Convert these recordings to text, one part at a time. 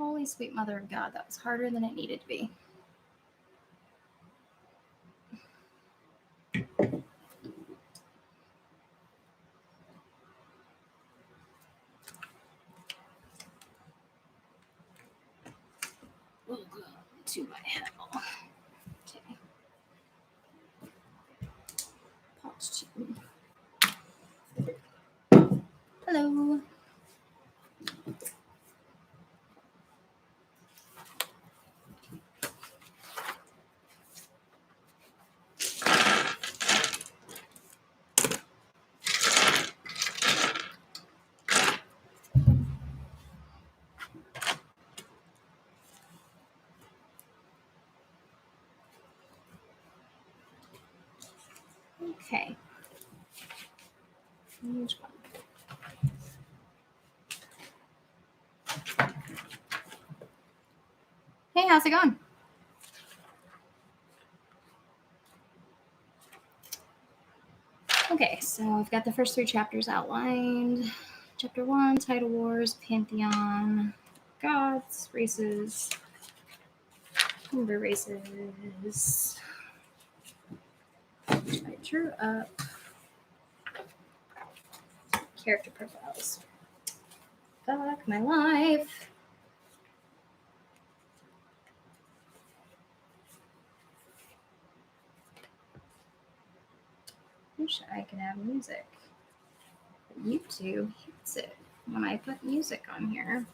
Holy sweet mother of God, that was harder than it needed to be. Welcome to my hell. Okay. Pause to. Hello. Okay. Which one? Hey, how's it going? Okay, so I've got the first 3 chapters outlined. Chapter 1, Tidal Wars, Pantheon, Gods, Races, Number Races. I drew up character profiles. Fuck my life. Wish I could have music. But YouTube hates it when I put music on here.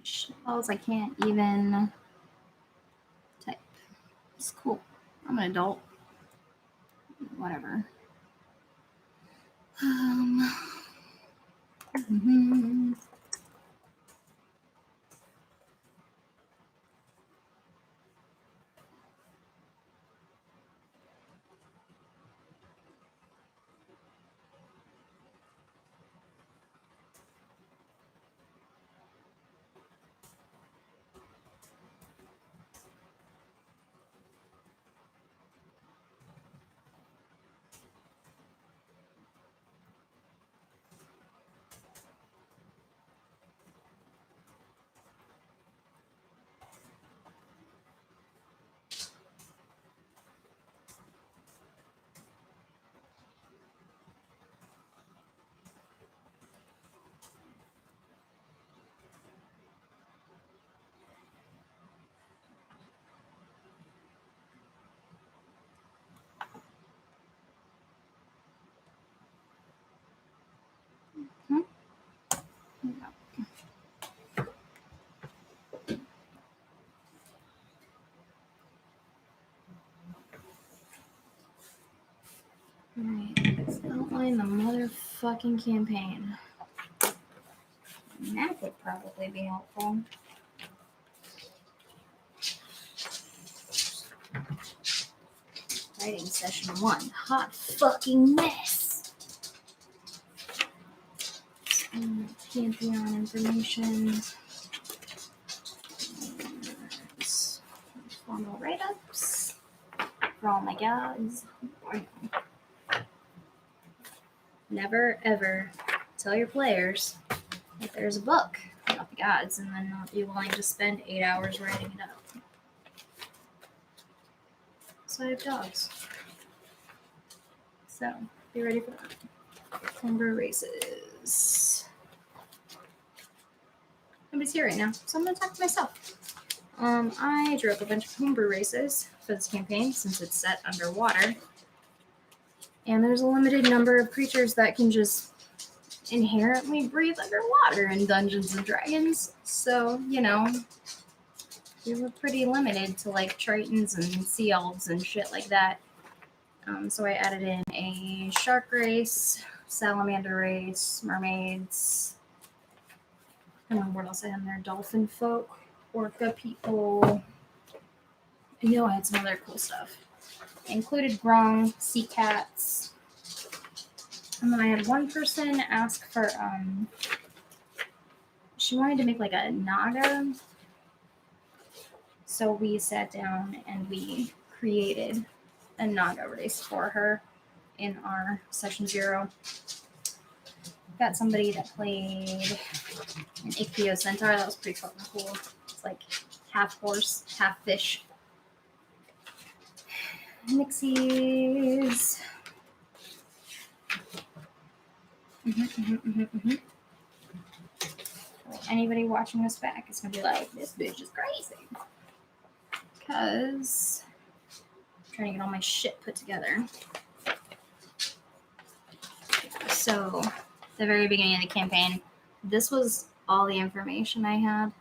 Shells, I can't even type. It's cool. I'm an adult. Whatever. Alright, let's outline the motherfucking campaign. That would probably be helpful. Writing session 1. Hot fucking mess. Pantheon information. Formal write-ups for all my gods. Never ever tell your players that there's a book about the gods and then not be willing to spend 8 hours writing it up. So I have dogs. So be ready for that. Number Races. Nobody's here right now, so I'm gonna talk to myself. I drew up a bunch of homebrew races for this campaign since it's set underwater. And there's a limited number of creatures that can just inherently breathe underwater in Dungeons and Dragons. So, you know, we were pretty limited to like Tritons and Sea Elves and shit like that. So I added in a shark race, salamander race, mermaids. I don't know what else I had in there. Dolphin folk, orca people, I had some other cool stuff. I included grung, sea cats. And then I had one person ask for, she wanted to make like a naga. So we sat down and we created a naga race for her in our session 0. Got somebody that played an Ichthyo centaur. That was pretty fucking cool. It's like half horse, half fish. Nixies. Anybody watching this back is gonna be like, this bitch is crazy. Because I'm trying to get all my shit put together. So, the very beginning of the campaign, this was all the information I had.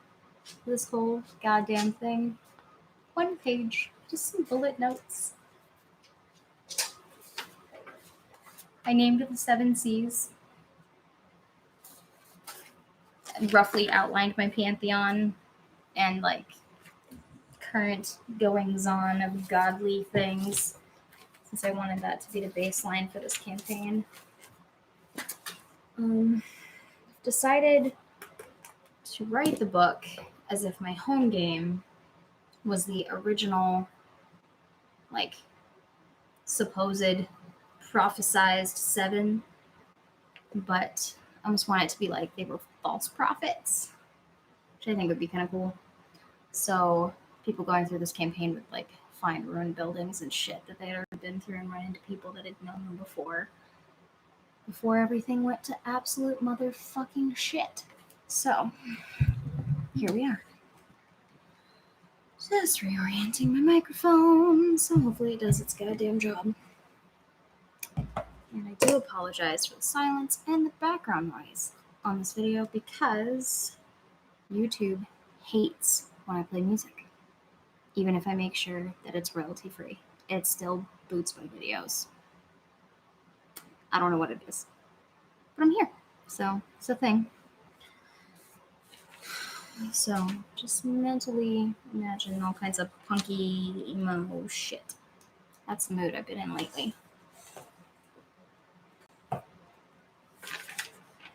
This whole goddamn thing. 1 page, just some bullet notes. I named it the 7 Seas. Roughly outlined my pantheon and like current goings on of godly things, since I wanted that to be the baseline for this campaign. Decided to write the book as if my home game was the original, like, supposed prophesized 7, but I almost want it to be like they were false prophets, which I think would be kind of cool. So people going through this campaign would like find ruined buildings and shit that they had already been through and run into people that had known them before everything went to absolute motherfucking shit. So here we are. Just reorienting my microphone, so hopefully it does its goddamn job. And I do apologize for the silence and the background noise on this video because YouTube hates when I play music. Even if I make sure that it's royalty free, it still boots my videos. I don't know what it is, but I'm here, so it's a thing. So just mentally imagine all kinds of punky emo shit. That's the mood I've been in lately. I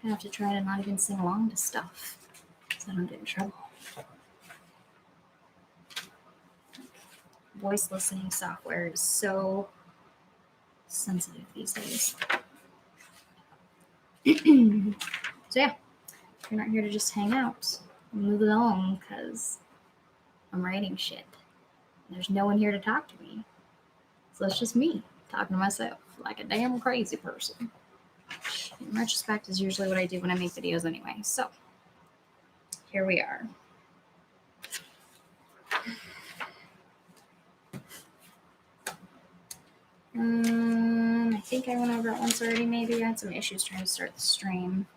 have to try to not even sing along to stuff so I don't get in trouble. Voice listening software is so sensitive these days. So yeah, if you're not here to just hang out, move along because I'm writing shit. There's no one here to talk to me. So it's just me talking to myself like a damn crazy person. In retrospect is usually what I do when I make videos anyway. So here we are. I think I went over it once already, maybe. I had some issues trying to start the stream.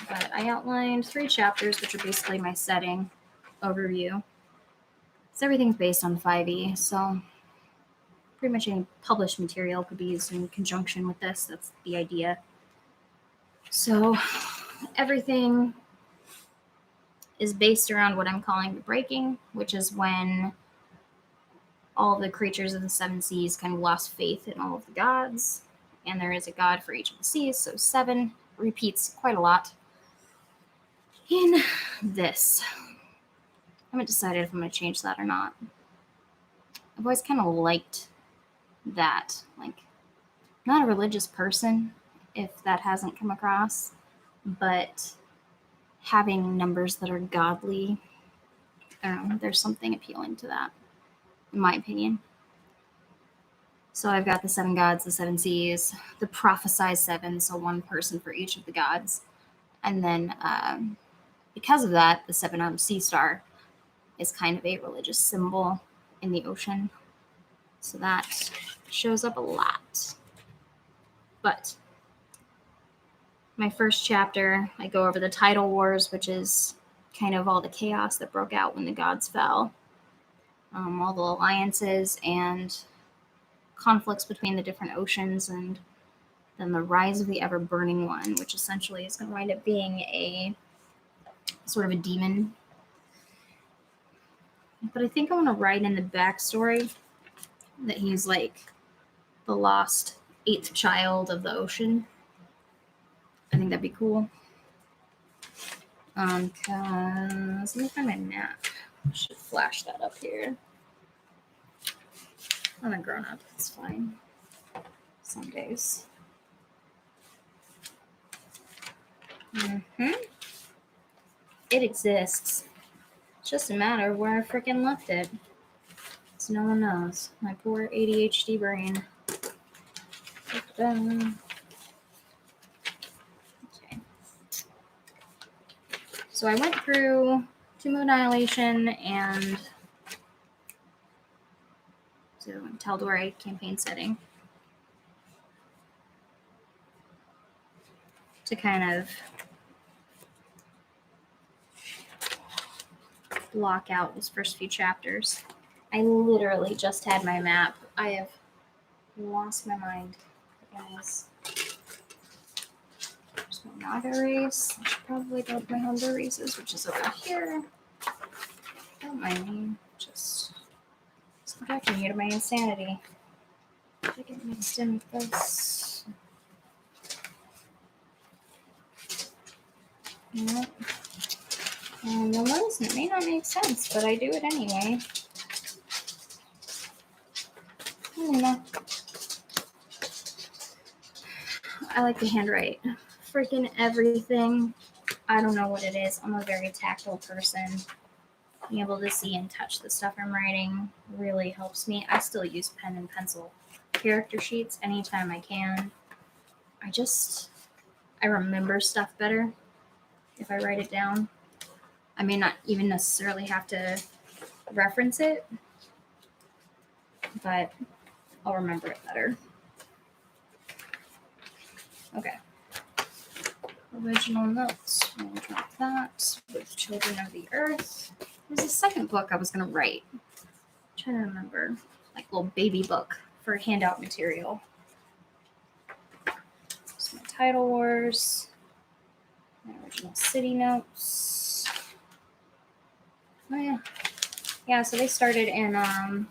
But I outlined 3 chapters, which are basically my setting overview. So everything's based on 5e, so pretty much any published material could be used in conjunction with this. That's the idea. So everything is based around what I'm calling the breaking, which is when all the creatures of the 7 seas kind of lost faith in all of the gods, and there is a god for each of the seas, so 7 repeats quite a lot in this. I haven't decided if I'm going to change that or not. I've always kind of liked that. Like, I'm not a religious person, if that hasn't come across, but having numbers that are godly, I don't know, there's something appealing to that, in my opinion. So I've got the 7 gods, the 7 seas, the prophesized 7, so 1 person for each of the gods. And then because of that, the 7-armed sea star is kind of a religious symbol in the ocean. So that shows up a lot. But my first chapter, I go over the tidal wars, which is kind of all the chaos that broke out when the gods fell. All the alliances and conflicts between the different oceans, and then the rise of the ever-burning one, which essentially is going to wind up being a sort of a demon. But I think I want to write in the backstory that he's like the lost 8th child of the ocean. I think that'd be cool. Cause let me find my map. I should flash that up here. I'm a grown up. It's fine. Some days. It exists. It's just a matter of where I freaking left it. So no one knows. My poor ADHD brain. Okay. So I went through Tomb of Annihilation and Tal'Dorei campaign setting to kind of block out those first few chapters. I literally just had my map. I have lost my mind, guys. There's my Naga race. I should probably go with my Humber races, which is over here. Don't mind me. Just subjecting you to my insanity. I get mixed in with this. Nope. You'll notice it may not make sense, but I do it anyway. I don't know. I like to handwrite freaking everything. I don't know what it is. I'm a very tactile person. Being able to see and touch the stuff I'm writing really helps me. I still use pen and pencil character sheets anytime I can. I remember stuff better if I write it down. I may not even necessarily have to reference it, but I'll remember it better. Okay. Original notes. We'll drop that with Children of the Earth. There's a second book I was going to write. I'm trying to remember. Like a little baby book for handout material. There's my Title Wars. My original city notes. Oh, yeah. Yeah, so they started in, I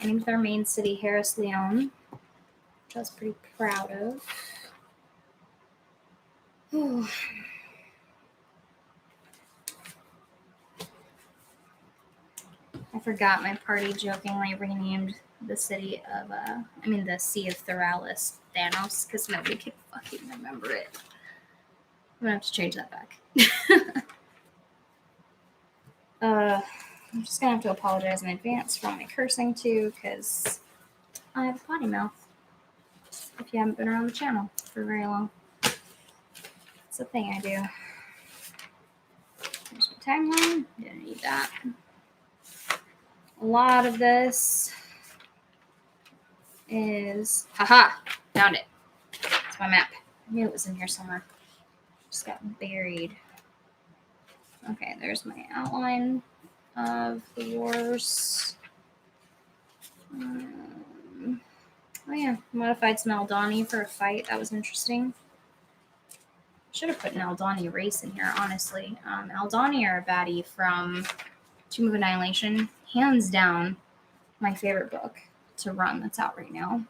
named their main city Harris Leon, which I was pretty proud of. Ooh. I forgot my party jokingly renamed the city of, the Sea of Theralis Thanos, because nobody could fucking remember it. I'm gonna have to change that back. I'm just gonna have to apologize in advance for all my cursing too, because I have a potty mouth. If you haven't been around the channel for very long, it's a thing I do. Here's my timeline. Didn't need that. A lot of this is found it. It's my map. I knew it was in here somewhere. Just got buried. Okay, there's my outline of the wars. Oh yeah, modified some Aldani for a fight. That was interesting. Should have put an Aldani race in here, honestly. Aldani are a baddie from Tomb of Annihilation. Hands down, my favorite book to run that's out right now.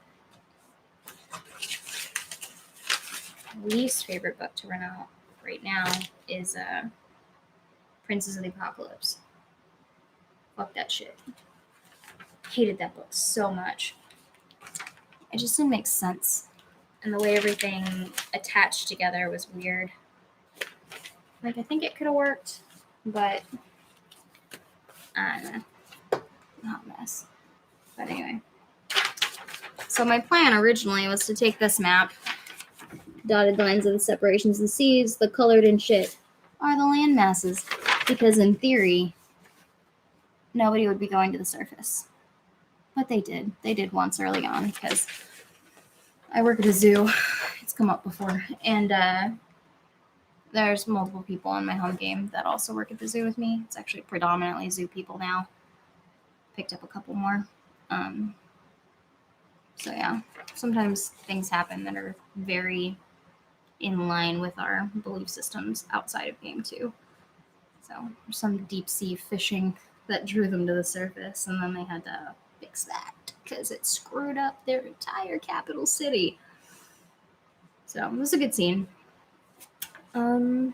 Least favorite book to run out right now is Princes of the Apocalypse. Fuck that shit. Hated that book so much. It just didn't make sense. And the way everything attached together was weird. Like, I think it could have worked, but I don't know. Hot mess. But anyway. So my plan originally was to take this map, dotted lines of the separations and seas, the colored and shit are the land masses. Because in theory, nobody would be going to the surface. But they did. They did once early on because I work at a zoo. It's come up before. And there's multiple people in my home game that also work at the zoo with me. It's actually predominantly zoo people now. Picked up a couple more. So yeah, sometimes things happen that are very in line with our belief systems outside of game too. So there's some deep sea fishing that drew them to the surface, and then they had to fix that because it screwed up their entire capital city. So it was a good scene. One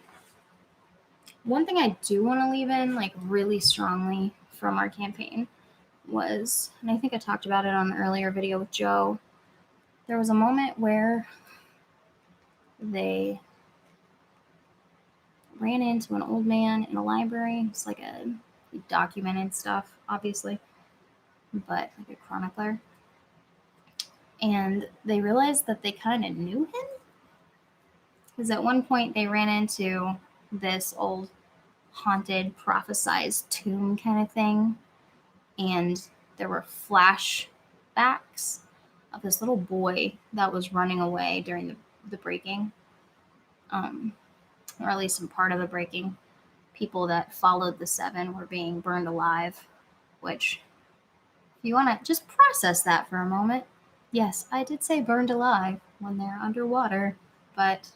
thing I do want to leave in, like, really strongly from our campaign was, and I think I talked about it on the earlier video with Joe, there was a moment where they ran into an old man in a library. It's like he documented stuff, obviously, but like a chronicler. And they realized that they kind of knew him. Because at one point they ran into this old haunted, prophesized tomb kind of thing. And there were flashbacks of this little boy that was running away during the breaking. Or at least in part of the breaking. People that followed the seven were being burned alive, which, if you want to just process that for a moment, yes, I did say burned alive when they're underwater, but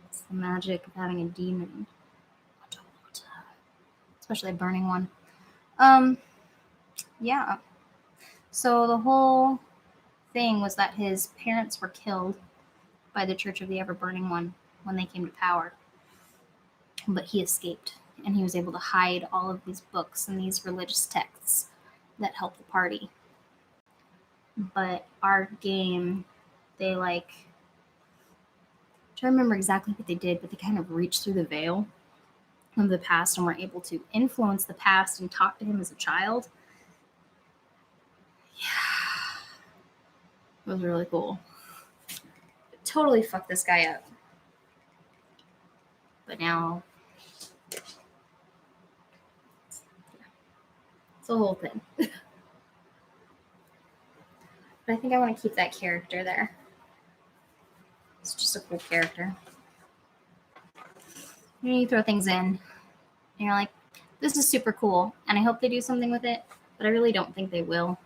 it's the magic of having a demon underwater, especially a burning one. Yeah. So the whole thing was that his parents were killed by the Church of the Ever-Burning One when they came to power. But he escaped, and he was able to hide all of these books and these religious texts that helped the party. But our game, they I'm trying to remember exactly what they did, but they kind of reached through the veil of the past and were able to influence the past and talk to him as a child. Yeah. It was really cool. It totally fucked this guy up. But now it's a whole thing. But I think I want to keep that character there. It's just a cool character. You throw things in, and you're like, this is super cool, and I hope they do something with it, but I really don't think they will.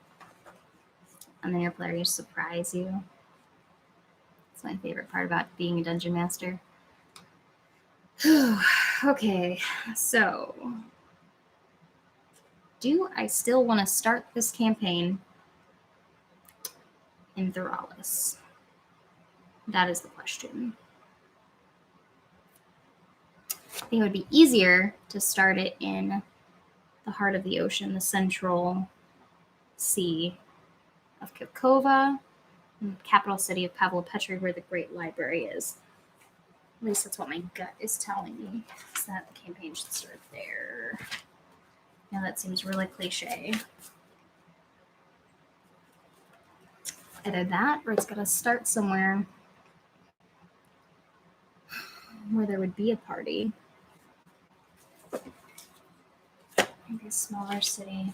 And then your players surprise you. It's my favorite part about being a dungeon master. Okay, so do I still want to start this campaign in Theralis? That is the question. I think it would be easier to start it in the heart of the ocean, the central sea of Kikova, capital city of Pavlopetri, where the Great Library is. At least that's what my gut is telling me, is that the campaign should start there. Now that seems really cliche. Either that, or it's got to start somewhere where there would be a party. Maybe a smaller city.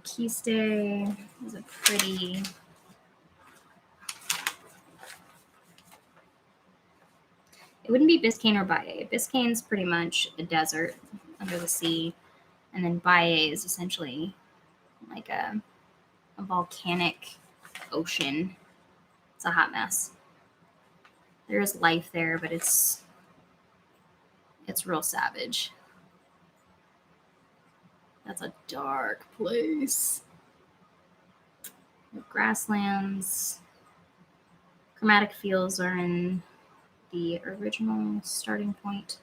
Kiste is a pretty... It wouldn't be Biscayne or Baye. Biscayne's pretty much a desert under the sea, and then Baye is essentially like a volcanic ocean. It's a hot mess. There is life there, but it's real savage. That's a dark place. Grasslands. Chromatic fields are in the original starting point.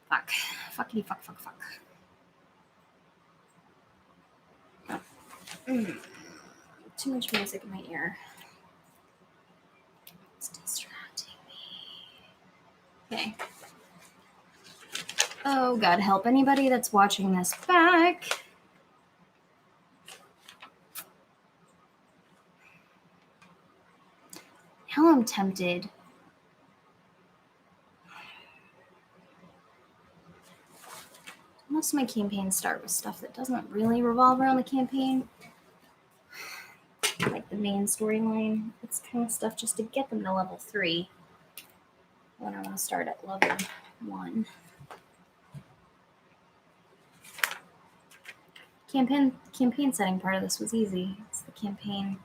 Fuck. Fuckity fuck, fuck, fuck. Too much music in my ear. It's distracting me. Okay. Oh, God help anybody that's watching this back. Now I'm tempted. Most of my campaigns start with stuff that doesn't really revolve around the campaign. Like the main storyline. It's kind of stuff just to get them to level 3. When I want to start at level 1. campaign setting part of this was easy. It's the campaign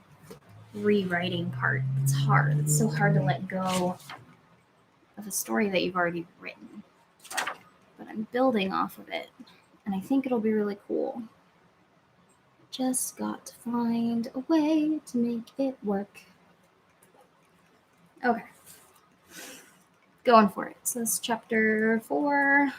rewriting part. It's hard. It's so hard to let go of a story that you've already written. But I'm building off of it, and I think it'll be really cool. Just got to find a way to make it work. Okay. Going for it. So this is chapter 4.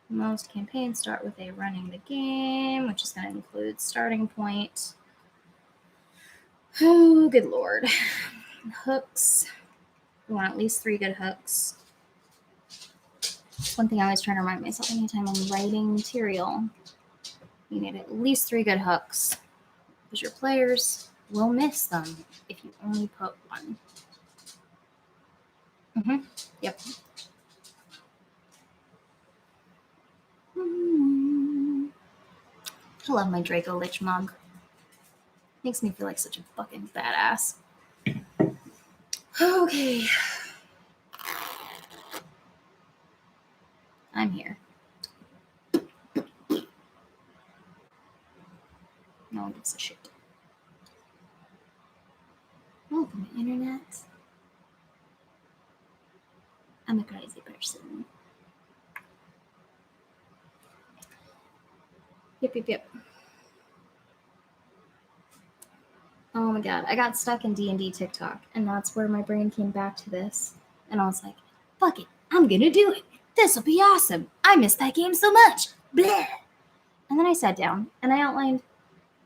Most campaigns start with a running the game, which is going to include starting point. Oh, good lord. Hooks. We want at least 3 good hooks. One thing I always try to remind myself anytime I'm writing material, you need at least 3 good hooks, because your players will miss them if you only put 1. Yep. I love my Draco Lich mug. Makes me feel like such a fucking badass. Okay. I'm here. No one gives a shit. Welcome, Internet. I'm a crazy person. Yep. Oh my god, I got stuck in D&D TikTok, and that's where my brain came back to this. And I was like, fuck it, I'm gonna do it. This'll be awesome. I miss that game so much. Bleh. And then I sat down, and I outlined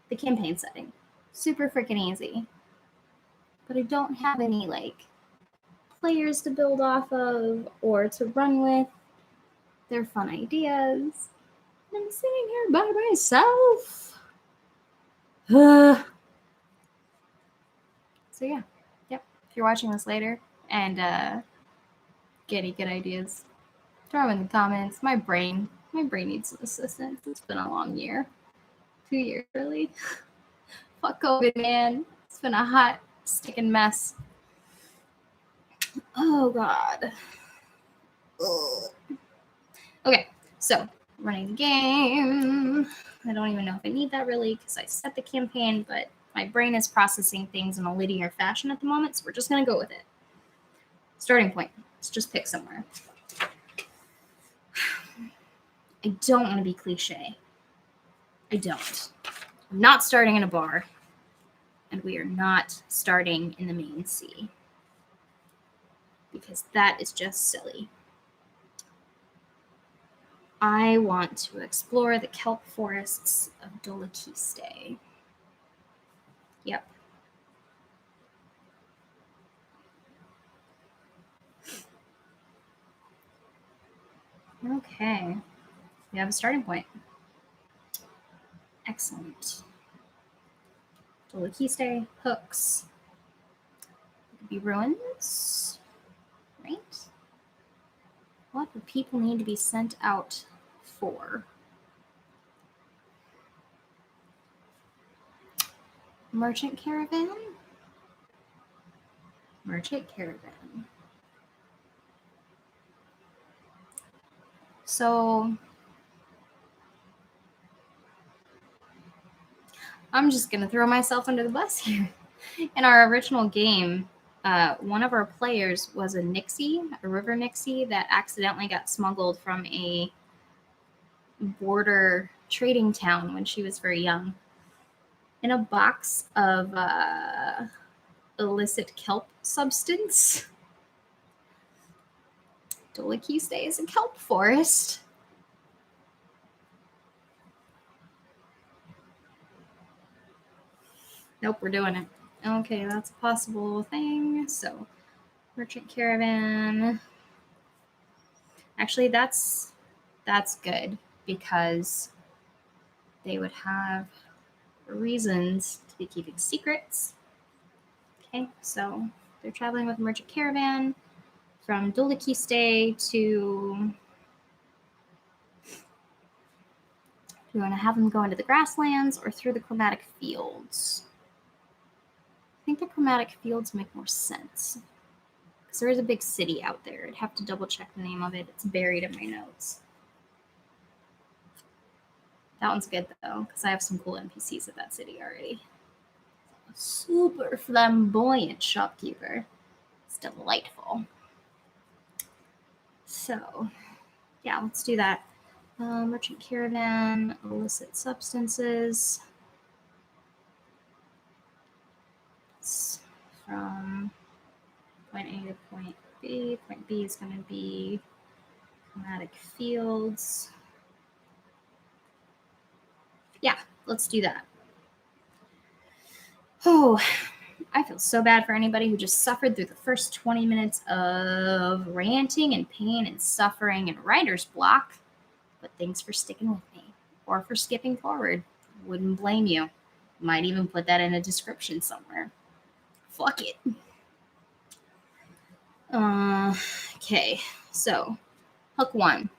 the campaign setting. Super freaking easy. But I don't have any, players to build off of or to run with. They're fun ideas. I'm sitting here by myself. So yeah, yep. If you're watching this later and get any good ideas, throw them in the comments. My brain needs some assistance. It's been a long year. 2 years, really. Fuck COVID, man. It's been a hot, sticking mess. Oh, God. Ugh. Okay, so running the game. I don't even know if I need that really because I set the campaign, but my brain is processing things in a linear fashion at the moment, so we're just going to go with it. Starting point. Let's just pick somewhere. I don't want to be cliche. I don't. I'm not starting in a bar, and we are not starting in the main sea, because that is just silly. I want to explore the kelp forests of Dolakiste. Yep. Okay. We have a starting point. Excellent. Dolakiste, hooks. It could be ruins, right? What do people need to be sent out for? Merchant caravan? Merchant caravan. So I'm just going to throw myself under the bus here. In our original game, one of our players was a Nixie, a river Nixie, that accidentally got smuggled from a border trading town when she was very young in a box of illicit kelp substance. Dolakiste is a kelp forest. Nope, we're doing it. Okay, that's a possible thing. So, merchant caravan. Actually, that's good because they would have reasons to be keeping secrets. Okay, so they're traveling with a merchant caravan from Dolakiste to. Do we want to have them go into the grasslands or through the chromatic fields? I think the chromatic fields make more sense. Because there is a big city out there. I'd have to double check the name of it. It's buried in my notes. That one's good though, because I have some cool NPCs at that city already. A super flamboyant shopkeeper. It's delightful. So, yeah, let's do that. Merchant caravan, illicit substances. It's from point A to point B. Point B is going to be chromatic fields. Yeah, let's do that. Oh, I feel so bad for anybody who just suffered through the first 20 minutes of ranting and pain and suffering and writer's block. But thanks for sticking with me or for skipping forward. Wouldn't blame you. Might even put that in a description somewhere. Fuck it. Okay, so hook one.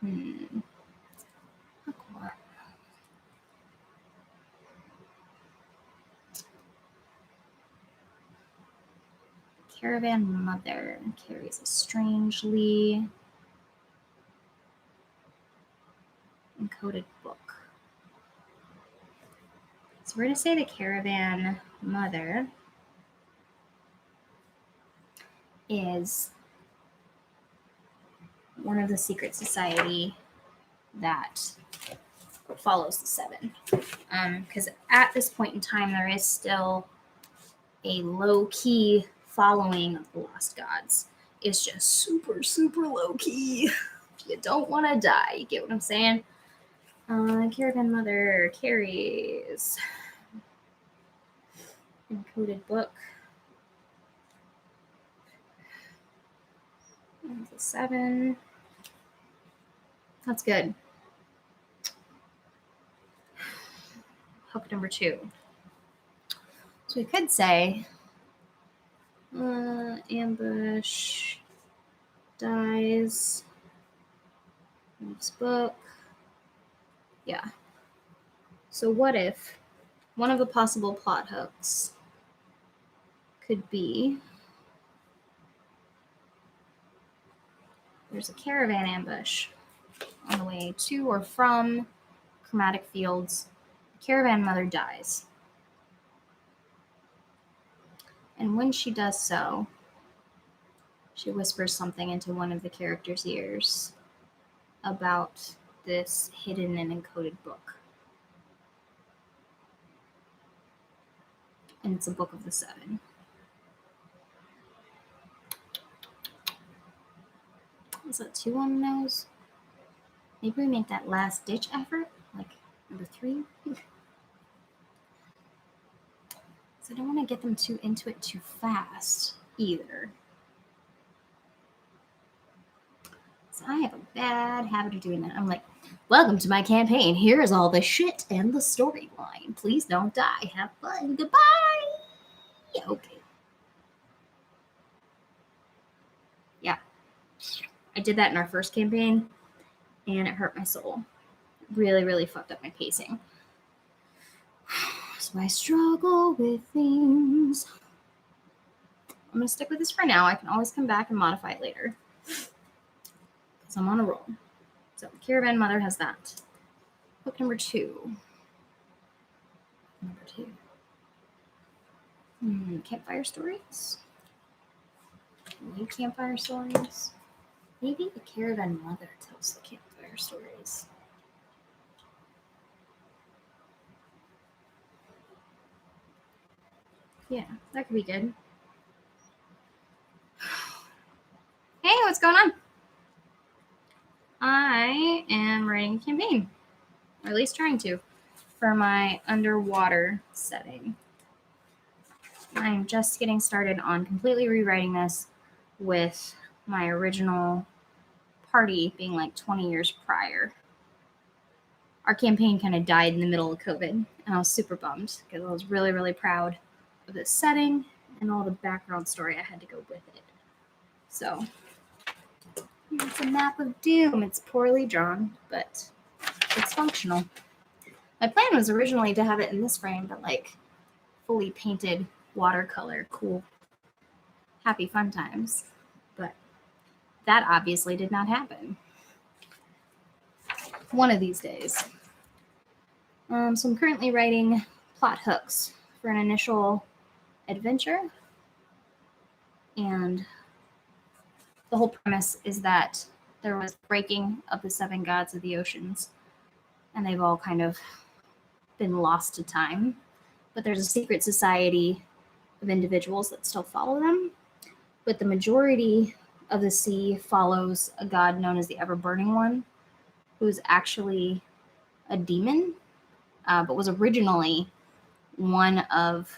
Hook one. Caravan mother carries a strangely encoded book. So we're going to say the caravan mother is one of the secret society that follows the seven. Because at this point in time, there is still a low-key following of the lost gods. It's just super, super low-key. You don't want to die. You get what I'm saying? Caravan mother carries encoded book. There's a 7. That's good. Hook number 2. So we could say ambush, dies, moves book. Yeah. So what if one of the possible plot hooks could be there's a caravan ambush on the way to or from chromatic fields. The caravan mother dies. And when she does so, she whispers something into one of the characters' ears about this hidden and encoded book. And it's a book of the 7. Is that 2 on the nose? Maybe we make that last ditch effort, like number 3. So I don't want to get them too into it too fast either. So I have a bad habit of doing that. I'm like, welcome to my campaign. Here is all the shit and the storyline. Please don't die. Have fun. Goodbye. Okay. Yeah. I did that in our first campaign, and it hurt my soul. Really, really fucked up my pacing. So I struggle with things. I'm going to stick with this for now. I can always come back and modify it later. Because I'm on a roll. So Caravan Mother has that. Book number 2. Number 2. Campfire stories? New campfire stories? Maybe the Caravan Mother tells the campfire stories. Yeah, that could be good. Hey, what's going on? I am writing a campaign, or at least trying to, for my underwater setting. I'm just getting started on completely rewriting this with my original party being like 20 years prior. Our campaign kind of died in the middle of COVID, and I was super bummed because I was really, really proud of the setting and all the background story I had to go with it. So it's a map of doom. It's poorly drawn, but it's functional. My plan was originally to have it in this frame, but like fully painted watercolor, cool, happy fun times. But that obviously did not happen. one of these days. So I'm currently writing plot hooks for an initial adventure, and the whole premise is that there was breaking of the 7 gods of the oceans, and they've all kind of been lost to time. But there's a secret society of individuals that still follow them. But the majority of the sea follows a god known as the Ever-Burning One, who is actually a demon, but was originally one of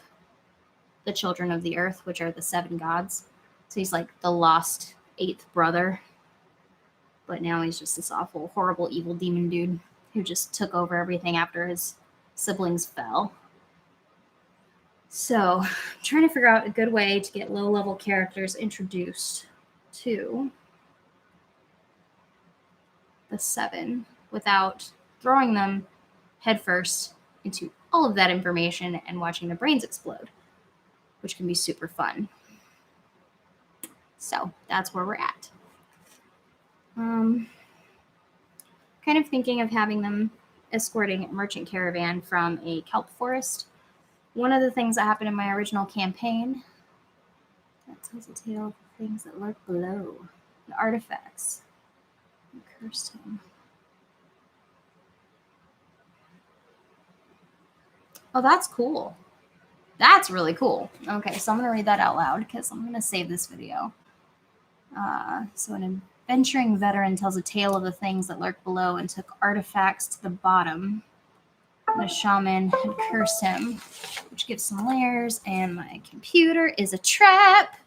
the children of the earth, which are the 7 gods. So he's like the lost 8th brother. But now he's just this awful, horrible, evil demon dude who just took over everything after his siblings fell. So I'm trying to figure out a good way to get low-level characters introduced to the 7 without throwing them headfirst into all of that information and watching their brains explode, which can be super fun. So that's where we're at. Kind of thinking of having them escorting a merchant caravan from a kelp forest. One of the things that happened in my original campaign that tells a tale of things that lurk below, the artifacts that cursed him. Oh, that's cool. That's really cool. Okay, so I'm going to read that out loud because I'm going to save this video. So an adventuring veteran tells a tale of the things that lurk below and took artifacts to the bottom. The shaman had cursed him, which gives some layers, and my computer is a trap.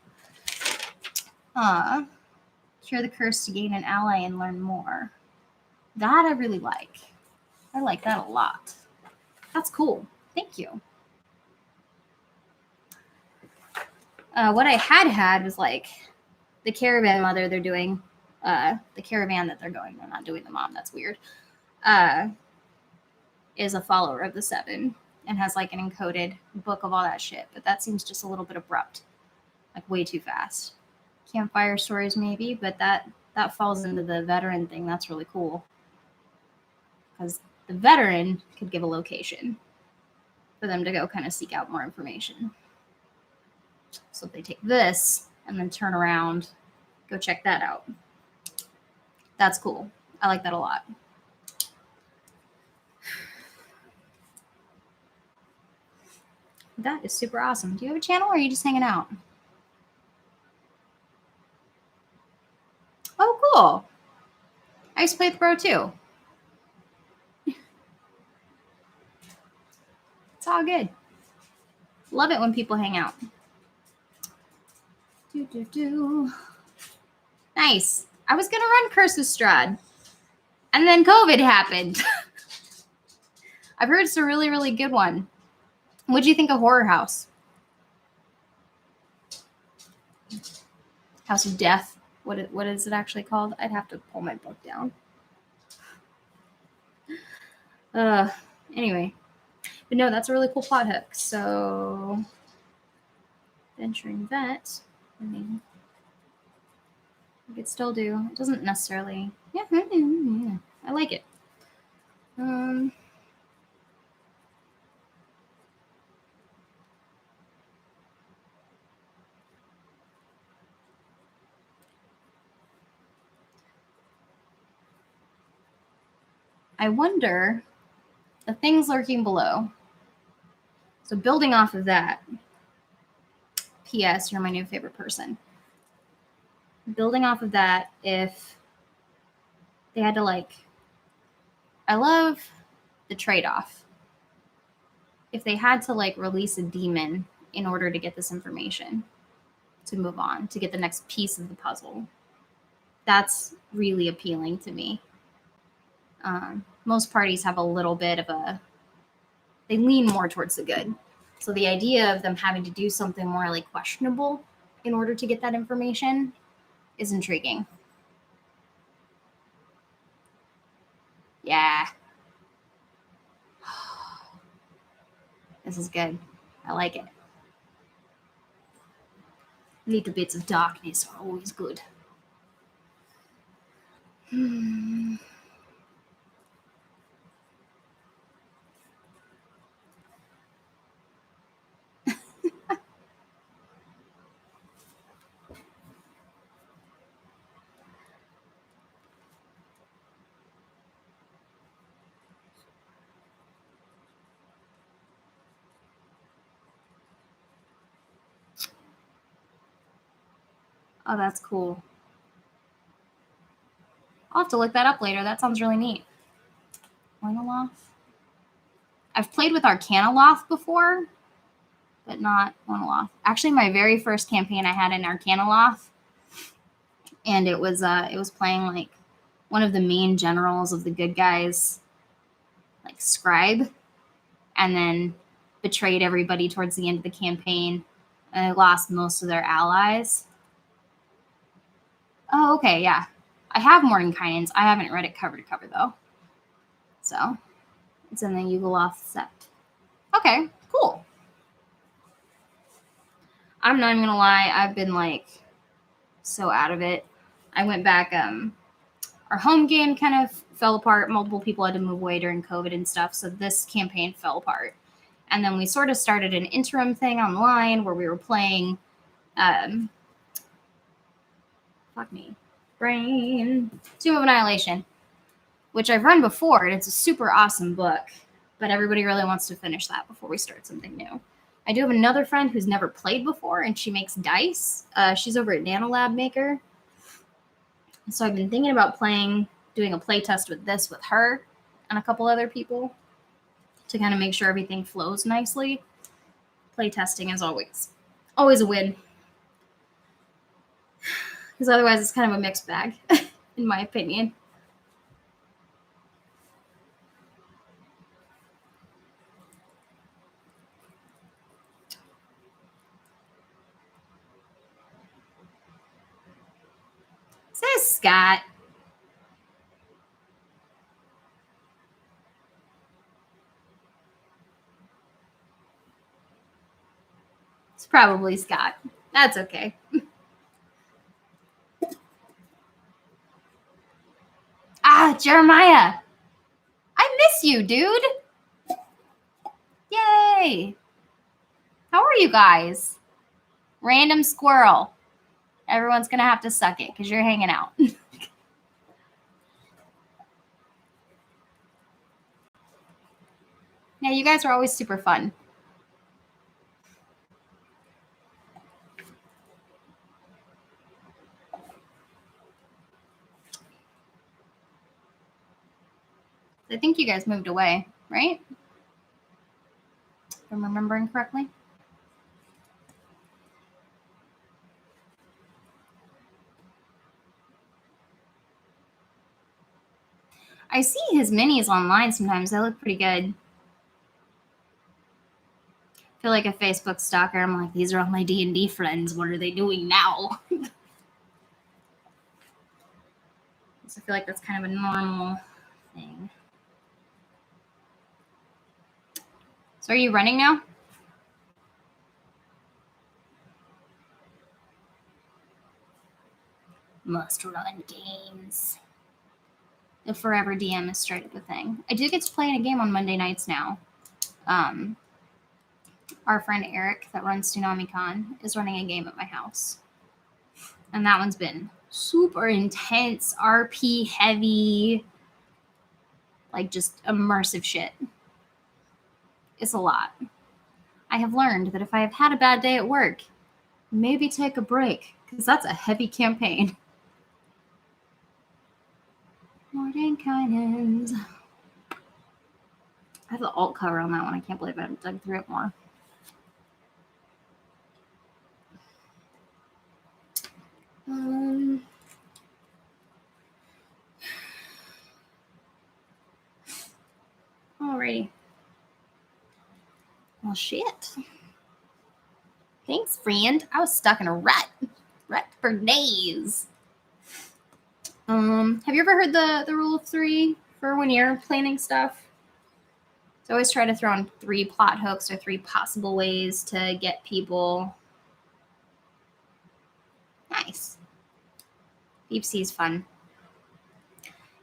Cure the curse to gain an ally and learn more. That I really like. I like that a lot. That's cool. Thank you. What I had was like the caravan mother they're doing, the caravan that they're going, they're not doing the mom, that's weird, is a follower of the 7 and has like an encoded book of all that shit. But that seems just a little bit abrupt, like way too fast. Campfire stories maybe, but that falls into the veteran thing. That's really cool. Because the veteran could give a location for them to go kind of seek out more information. So if they take this and then turn around, go check that out. That's cool. I like that a lot. That is super awesome. Do you have a channel or are you just hanging out? Oh, cool. I used to play with Bro too. It's all good. Love it when people hang out. Nice. I was going to run Curse of Strahd, and then COVID happened. I've heard it's a really, really good one. What do you think of Horror House? House of Death. What is it actually called? I'd have to pull my book down. Anyway. But no, that's a really cool plot hook. So, venturing vet. I mean, I could still do. It doesn't necessarily. Yeah, I like it. I wonder the things lurking below. So building off of that, P.S. You're my new favorite person. Building off of that, if they had to I love the trade-off. If they had to release a demon in order to get this information, to move on, to get the next piece of the puzzle, that's really appealing to me. Most parties have a little bit of they lean more towards the good. So the idea of them having to do something more questionable in order to get that information is intriguing. Yeah. This is good. I like it. Little bits of darkness are always good. Oh, that's cool. I'll have to look that up later. That sounds really neat. Oinoloth? I've played with Arcanoloth before, but not Oinoloth. Actually, my very first campaign I had in Arcanoloth, and it was playing like one of the main generals of the good guys, like Scribe, and then betrayed everybody towards the end of the campaign, and I lost most of their allies. Oh, okay, yeah. I have Mordenkainen's. I haven't read it cover to cover, though. So, it's in the Yugoloth set. Okay, cool. I'm not even gonna lie, I've been, like, so out of it. I went back, our home game kind of fell apart. Multiple people had to move away during COVID and stuff, so this campaign fell apart. And then we sort of started an interim thing online where we were playing, Tomb of Annihilation, which I've run before, and it's a super awesome book, but everybody really wants to finish that before we start something new. I do have another friend who's never played before, and she makes dice. She's over at Nanolab Maker. So I've been thinking about doing a play test with this with her and a couple other people to kind of make sure everything flows nicely. Play testing is always a win. Because otherwise it's kind of a mixed bag, in my opinion. Says Scott. It's probably Scott. That's okay. Jeremiah. I miss you, dude. Yay. How are you guys? Random squirrel. Everyone's going to have to suck it because you're hanging out. Yeah, you guys are always super fun. I think you guys moved away, right? If I'm remembering correctly. I see his minis online sometimes. They look pretty good. I feel like a Facebook stalker. I'm like, these are all my D&D friends. What are they doing now? So I feel like that's kind of a normal thing. So are you running now? Must run games. The Forever DM is straight up a thing. I do get to play in a game on Monday nights now. Our friend Eric that runs TsunamiCon is running a game at my house. And that one's been super intense, RP heavy, like just immersive shit. It's a lot. I have learned that if I have had a bad day at work, maybe take a break, because that's a heavy campaign. Mordenkainen's. I have the alt cover on that one. I can't believe I haven't dug through it more. Alrighty. Well, shit. Thanks, friend. I was stuck in a rut for days. Have you ever heard the rule of 3 for when you're planning stuff? So I always try to throw in 3 plot hooks or 3 possible ways to get people. Nice. Deep Sea's fun.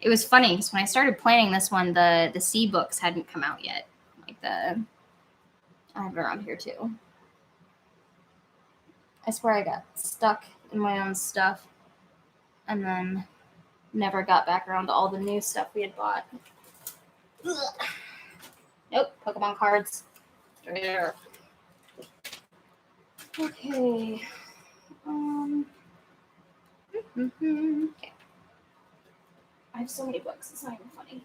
It was funny because when I started planning this one, the sea books hadn't come out yet. Like I have it around here too. I swear I got stuck in my own stuff and then never got back around to all the new stuff we had bought. Ugh. Nope, Pokemon cards. There. Okay. Okay. I have so many books, it's not even funny.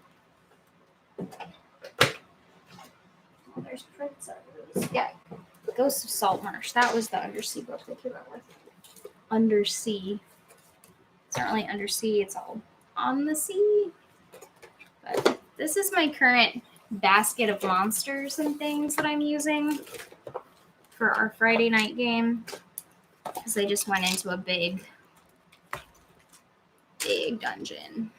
Oh, there's Princess. Yeah. Ghost of Saltmarsh. That was the Undersea book they came out with. Undersea. It's not really undersea, it's all on the sea. But this is my current basket of monsters and things that I'm using for our Friday night game. Because they just went into a big dungeon.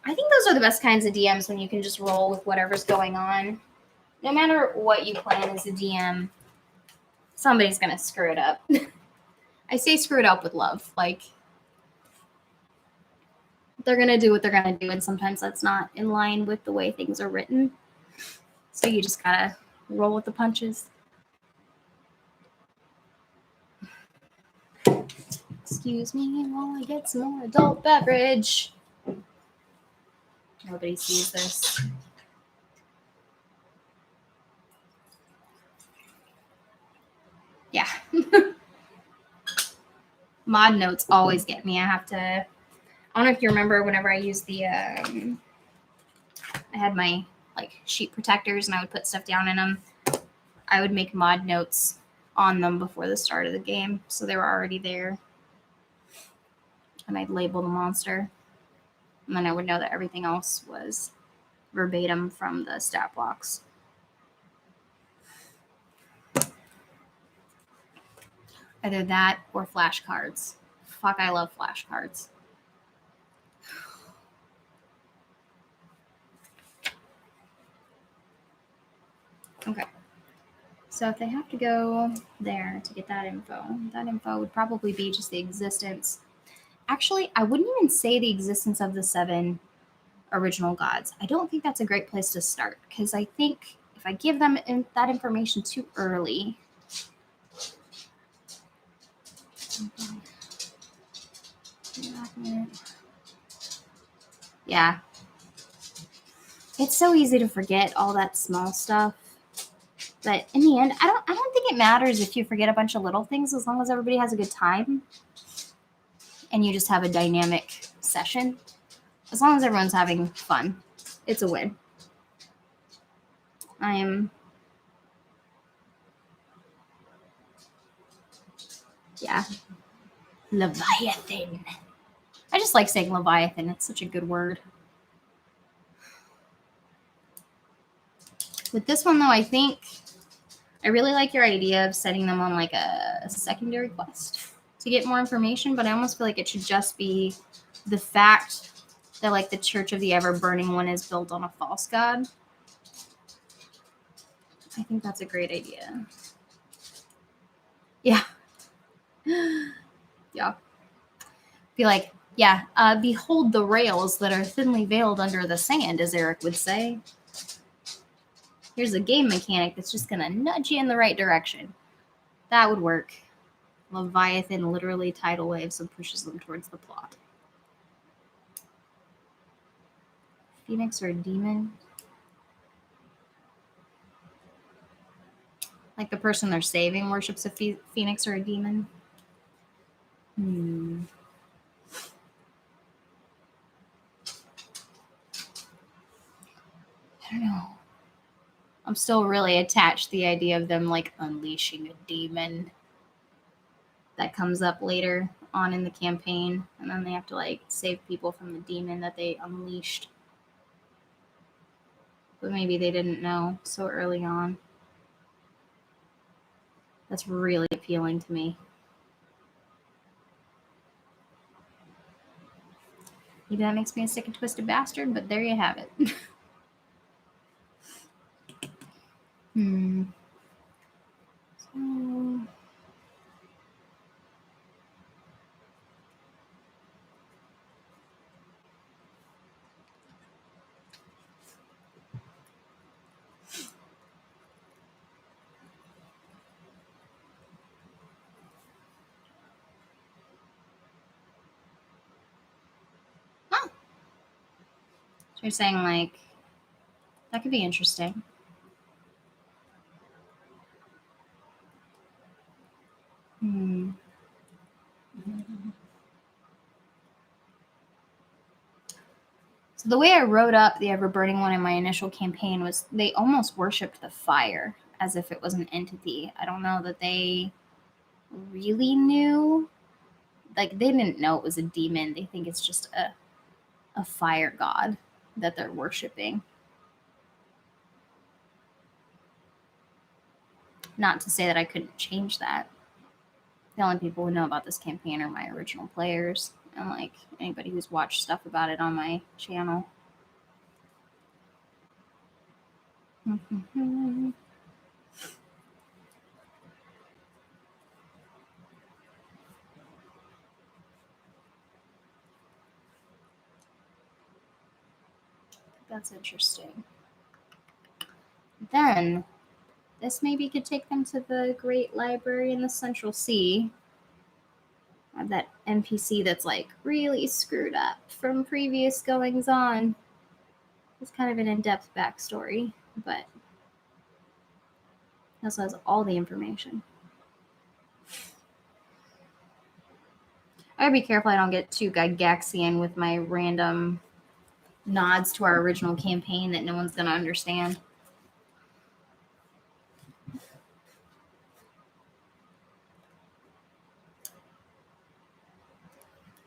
I think those are the best kinds of DMs when you can just roll with whatever's going on. No matter what you plan as a DM, somebody's going to screw it up. I say screw it up with love. Like, they're going to do what they're going to do, and sometimes that's not in line with the way things are written. So you just got to roll with the punches. Excuse me while I get some more adult beverage. Nobody sees this. Yeah. Mod notes always get me. I don't know if you remember whenever I used I had my like sheet protectors and I would put stuff down in them. I would make mod notes on them before the start of the game. So they were already there. And I'd label the monster. And then I would know that everything else was verbatim from the stat blocks. Either that or flashcards. Fuck, I love flashcards. Okay. So if they have to go there to get that info would probably be just the existence. Actually, I wouldn't even say the existence of the 7 original gods. I don't think that's a great place to start because I think if I give them that information too early. Yeah. It's so easy to forget all that small stuff. But in the end, I don't think it matters if you forget a bunch of little things as long as everybody has a good time and you just have a dynamic session. As long as everyone's having fun, it's a win. Yeah. Leviathan. I just like saying Leviathan. It's such a good word. With this one, though, I think I really like your idea of setting them on like a secondary quest to get more information, but I almost feel like it should just be the fact that like the Church of the Ever-Burning One is built on a false god. I think that's a great idea. Yeah. Yeah. Be like, yeah, behold the rails that are thinly veiled under the sand, as Eric would say. Here's a game mechanic that's just going to nudge you in the right direction. That would work. Leviathan literally tidal waves and pushes them towards the plot. Phoenix or a demon? Like the person they're saving worships a phoenix or a demon? I don't know. I'm still really attached to the idea of them like unleashing a demon. That comes up later on in the campaign, and then they have to like save people from the demon that they unleashed. But maybe they didn't know so early on. That's really appealing to me. Maybe that makes me a sick and twisted bastard, but there you have it. So, so you're saying like that could be interesting. So the way I wrote up the ever-burning one in my initial campaign was they almost worshipped the fire as if it was an entity. I don't know that they really knew. Like, they didn't know it was a demon. They think it's just a fire god that they're worshipping. Not to say that I couldn't change that. The only people who know about this campaign are my original players and, like, anybody who's watched stuff about it on my channel. That's interesting. Then, this maybe could take them to the Great Library in the Central Sea. I have that NPC that's, like, really screwed up from previous goings on. It's kind of an in-depth backstory, but it also has all the information. I gotta be careful I don't get too Gygaxian with my random nods to our original campaign that no one's gonna understand.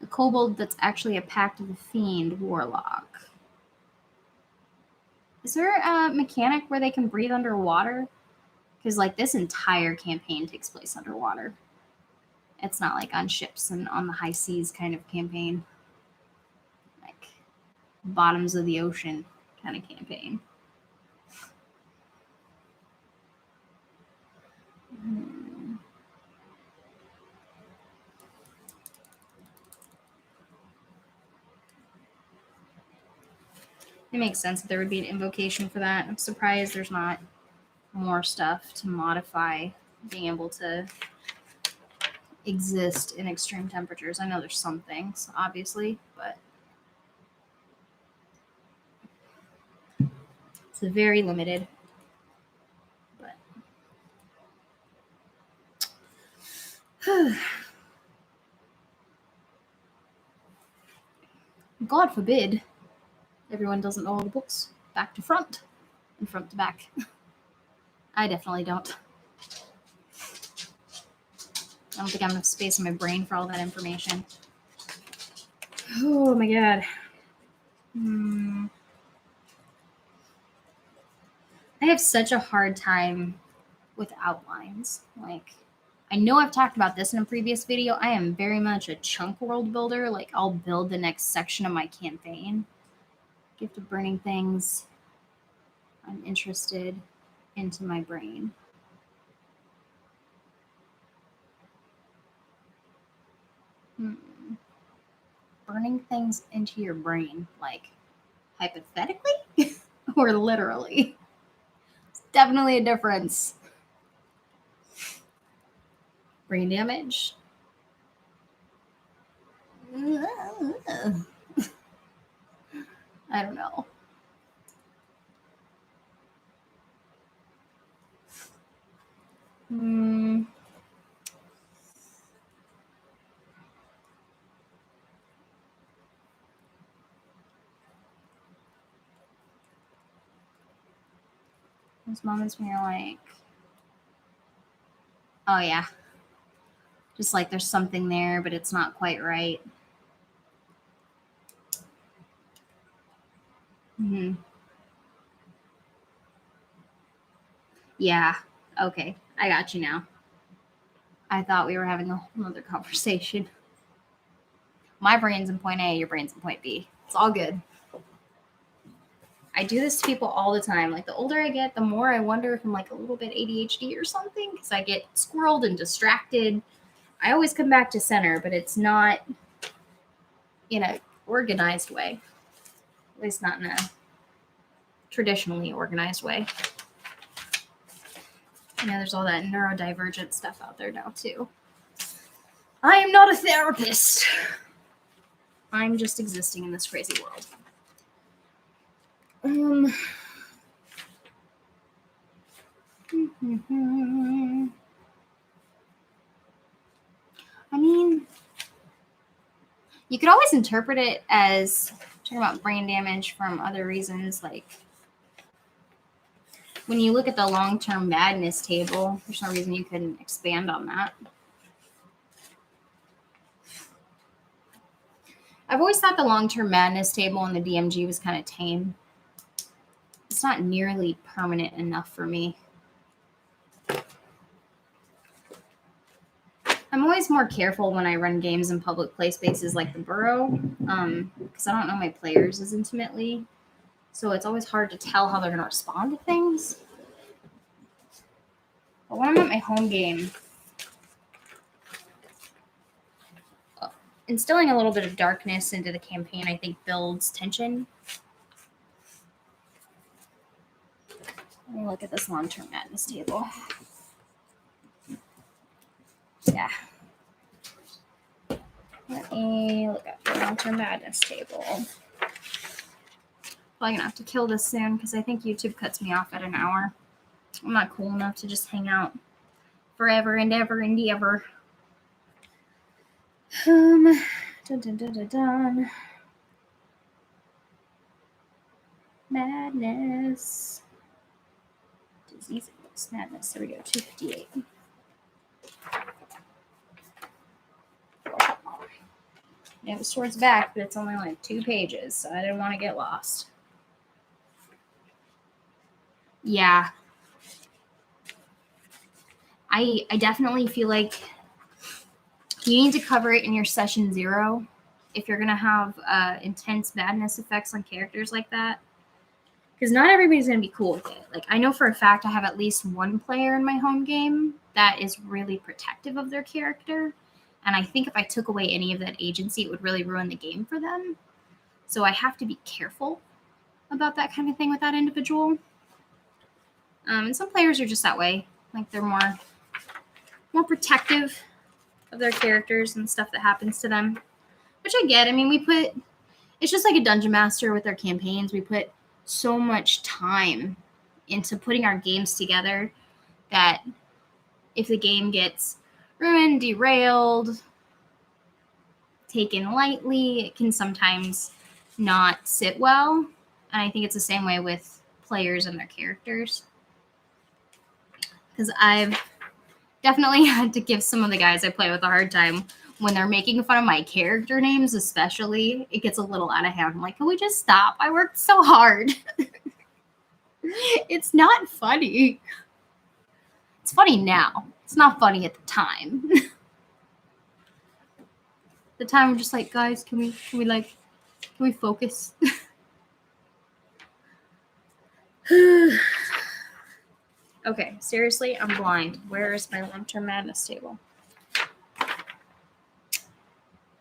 A kobold that's actually a Pact of the Fiend warlock. Is there a mechanic where they can breathe underwater? Because, like, this entire campaign takes place underwater. It's not like on ships and on the high seas kind of campaign. Like, bottoms of the ocean kind of campaign. It makes sense that there would be an invocation for that. I'm surprised there's not more stuff to modify being able to exist in extreme temperatures. I know there's some things, obviously, but it's very limited. But God forbid everyone doesn't know all the books back to front and front to back. I definitely don't. I don't think I have enough space in my brain for all that information. Oh my god. I have such a hard time with outlines. Like, I know I've talked about this in a previous video. I am very much a chunk world builder. Like, I'll build the next section of my campaign. Gift of Burning Things. I'm interested into my brain. Burning things into your brain, like, hypothetically or literally? It's definitely a difference. Brain damage. I don't know. Those moments when you're like, oh yeah, just like there's something there, but it's not quite right. Yeah, okay, I got you now. I thought we were having a whole other conversation. My brain's in point A, your brain's in point B. It's all good. I do this to people all the time. Like, the older I get, the more I wonder if I'm, like, a little bit ADHD or something, because I get squirreled and distracted. I always come back to center, but it's not in an organized way. At least not in a traditionally organized way. You know, there's all that neurodivergent stuff out there now, too. I am not a therapist. I'm just existing in this crazy world. I mean, you could always interpret it as talking about brain damage from other reasons, like when you look at the long-term madness table, there's no reason you couldn't expand on that. I've always thought the long-term madness table in the DMG was kind of tame. It's not nearly permanent enough for me. I'm always more careful when I run games in public play spaces like the Burrow, because I don't know my players as intimately. So it's always hard to tell how they're going to respond to things. But when I'm at my home game, instilling a little bit of darkness into the campaign, I think, builds tension. Let me look at this long-term madness table. Yeah. Let me look at the long-term madness table. Probably gonna have to kill this soon because I think YouTube cuts me off at an hour. I'm not cool enough to just hang out forever and ever and ever. Dun, dun, dun, dun, dun. Madness. Disease equals madness. There we go. 258. Yeah, it was towards back, but it's only like 2 pages, so I didn't want to get lost. Yeah. I definitely feel like you need to cover it in your session 0 if you're going to have intense madness effects on characters like that. Because not everybody's going to be cool with it. Like, I know for a fact I have at least one player in my home game that is really protective of their character. And I think if I took away any of that agency, it would really ruin the game for them. So I have to be careful about that kind of thing with that individual. And some players are just that way. Like, they're more protective of their characters and stuff that happens to them. Which I get. I mean, it's just like a dungeon master with our campaigns. We put so much time into putting our games together that if the game gets ruined, derailed, taken lightly, it can sometimes not sit well. And I think it's the same way with players and their characters. Because I've definitely had to give some of the guys I play with a hard time when they're making fun of my character names, especially. It gets a little out of hand. I'm like, can we just stop? I worked so hard. It's not funny. It's funny now. It's not funny at the time. The time I'm just like, guys, can we focus? Okay, seriously, I'm blind. Where is my long-term madness table?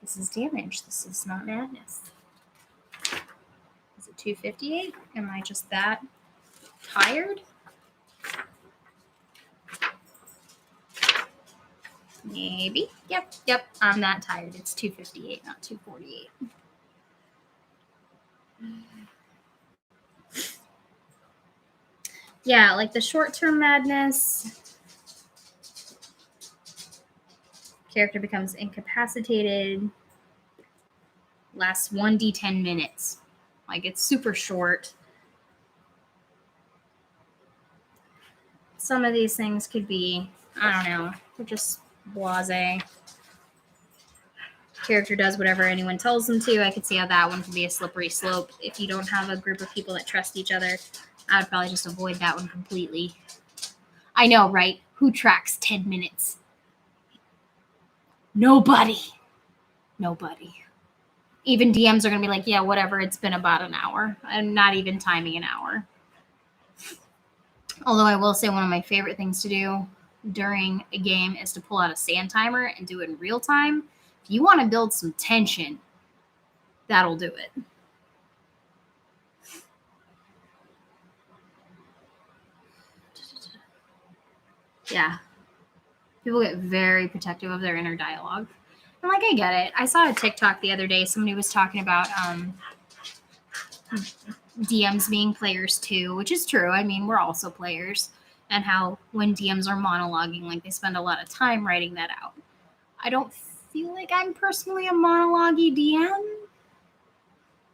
This is damage. This is not madness. Is it 258? Am I just that tired? Maybe. Yep. I'm that tired. It's 258, not 248. Yeah, like the short-term madness. Character becomes incapacitated. Lasts 1d10 minutes. Like, it's super short. Some of these things could be, I don't know, they're just blasé. Character does whatever anyone tells them to. I could see how that one could be a slippery slope. If you don't have a group of people that trust each other, I would probably just avoid that one completely. I know, right? Who tracks 10 minutes? Nobody. Even DMs are going to be like, yeah, whatever. It's been about an hour. I'm not even timing an hour. Although I will say one of my favorite things to do during a game is to pull out a sand timer and do it in real time. If you want to build some tension, that'll do it. Yeah. People get very protective of their inner dialogue. And like, I get it. I saw a TikTok the other day. Somebody was talking about DMs being players too, which is true. I mean, we're also players. And how when DMs are monologuing, like they spend a lot of time writing that out. I don't feel like I'm personally a monologue-y DM.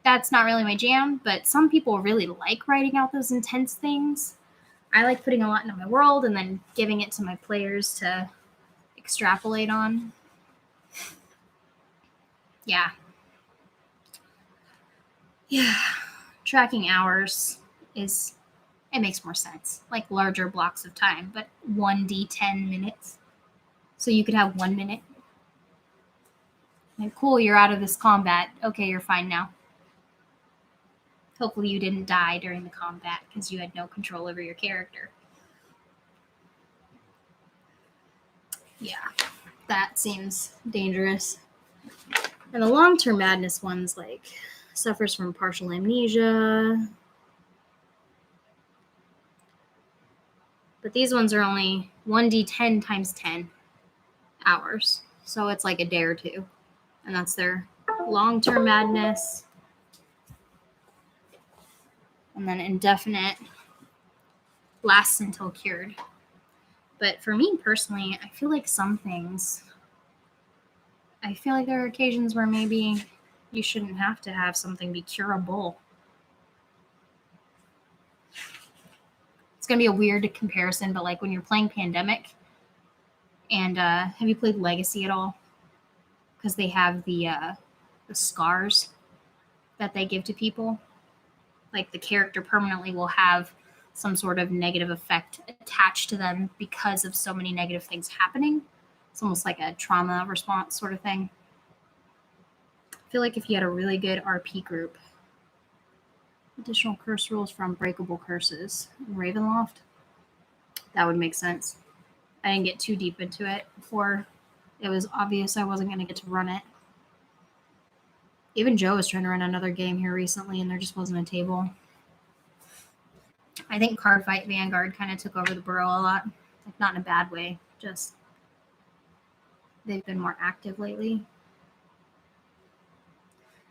That's not really my jam, but some people really like writing out those intense things. I like putting a lot into my world and then giving it to my players to extrapolate on. Yeah. Tracking hours it makes more sense, like larger blocks of time, but 1d10 minutes. So you could have 1 minute. Like, cool, you're out of this combat. Okay, you're fine now. Hopefully you didn't die during the combat because you had no control over your character. Yeah, that seems dangerous. And the long-term madness ones, like, suffers from partial amnesia. But these ones are only 1d10 times 10 hours. So it's like a day or two. And that's their long-term madness. And then indefinite lasts until cured. But for me personally, I feel like there are occasions where maybe you shouldn't have to have something be curable. It's going to be a weird comparison, but like when you're playing Pandemic, and have you played Legacy at all? Because they have the scars that they give to people. Like the character permanently will have some sort of negative effect attached to them because of so many negative things happening. It's almost like a trauma response sort of thing. I feel like if you had a really good RP group, additional curse rules for unbreakable curses in Ravenloft, that would make sense. I didn't get too deep into it before it was obvious I wasn't going to get to run it. Even Joe was trying to run another game here recently, and there just wasn't a table. I think Cardfight Vanguard kind of took over the burrow a lot. Like, not in a bad way, just they've been more active lately.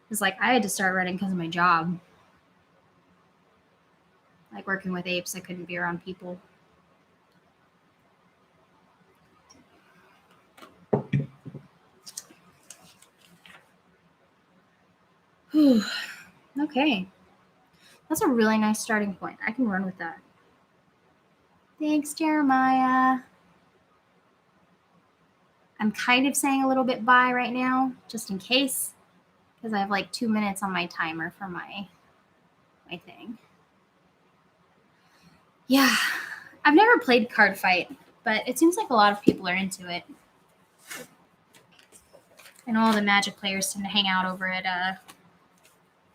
It's like I had to start running because of my job. Like working with apes, I couldn't be around people. Okay. That's a really nice starting point. I can run with that. Thanks, Jeremiah. I'm kind of saying a little bit bye right now, just in case, because I have like 2 minutes on my timer for my thing. Yeah. I've never played Cardfight, but it seems like a lot of people are into it. And all the Magic players tend to hang out over at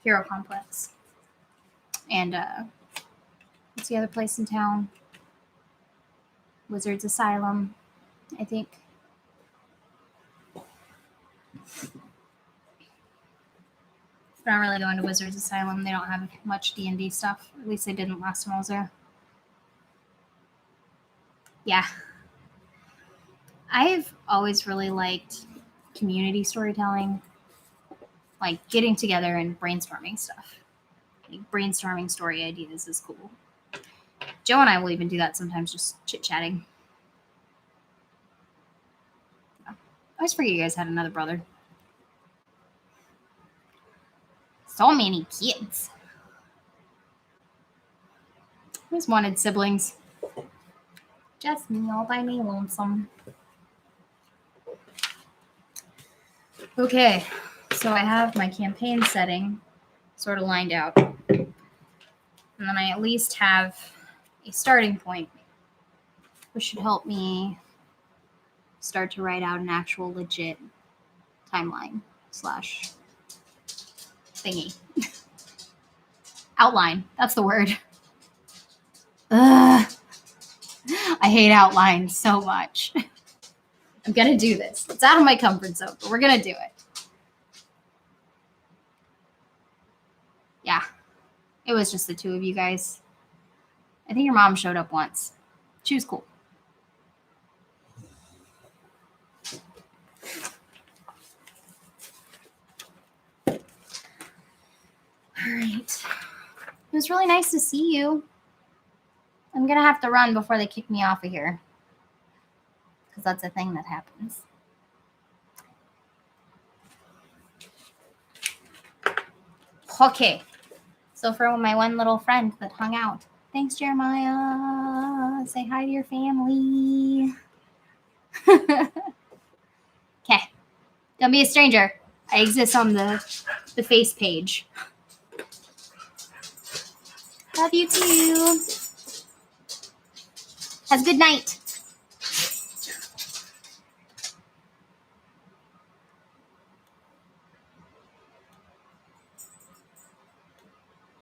Hero Complex. And what's the other place in town? Wizards Asylum, I think. But I'm really going to Wizards Asylum. They don't have much D&D stuff. At least they didn't last time I was there. Yeah. I've always really liked community storytelling. Like getting together and brainstorming stuff. Like brainstorming story ideas is cool. Joe and I will even do that sometimes, just chit-chatting. I always forget you guys had another brother. So many kids. I always wanted siblings. Just me all by me lonesome. Okay, so I have my campaign setting sort of lined out. And then I at least have a starting point, which should help me start to write out an actual legit timeline / thingy. Outline, that's the word. Ugh. I hate outlines so much. I'm going to do this. It's out of my comfort zone, but we're going to do it. Yeah. It was just the two of you guys. I think your mom showed up once. She was cool. All right. It was really nice to see you. I'm going to have to run before they kick me off of here. Because that's a thing that happens. Okay. So for my one little friend that hung out, thanks, Jeremiah. Say hi to your family. Okay. Don't be a stranger. I exist on the face page. Love you too. Have a good night.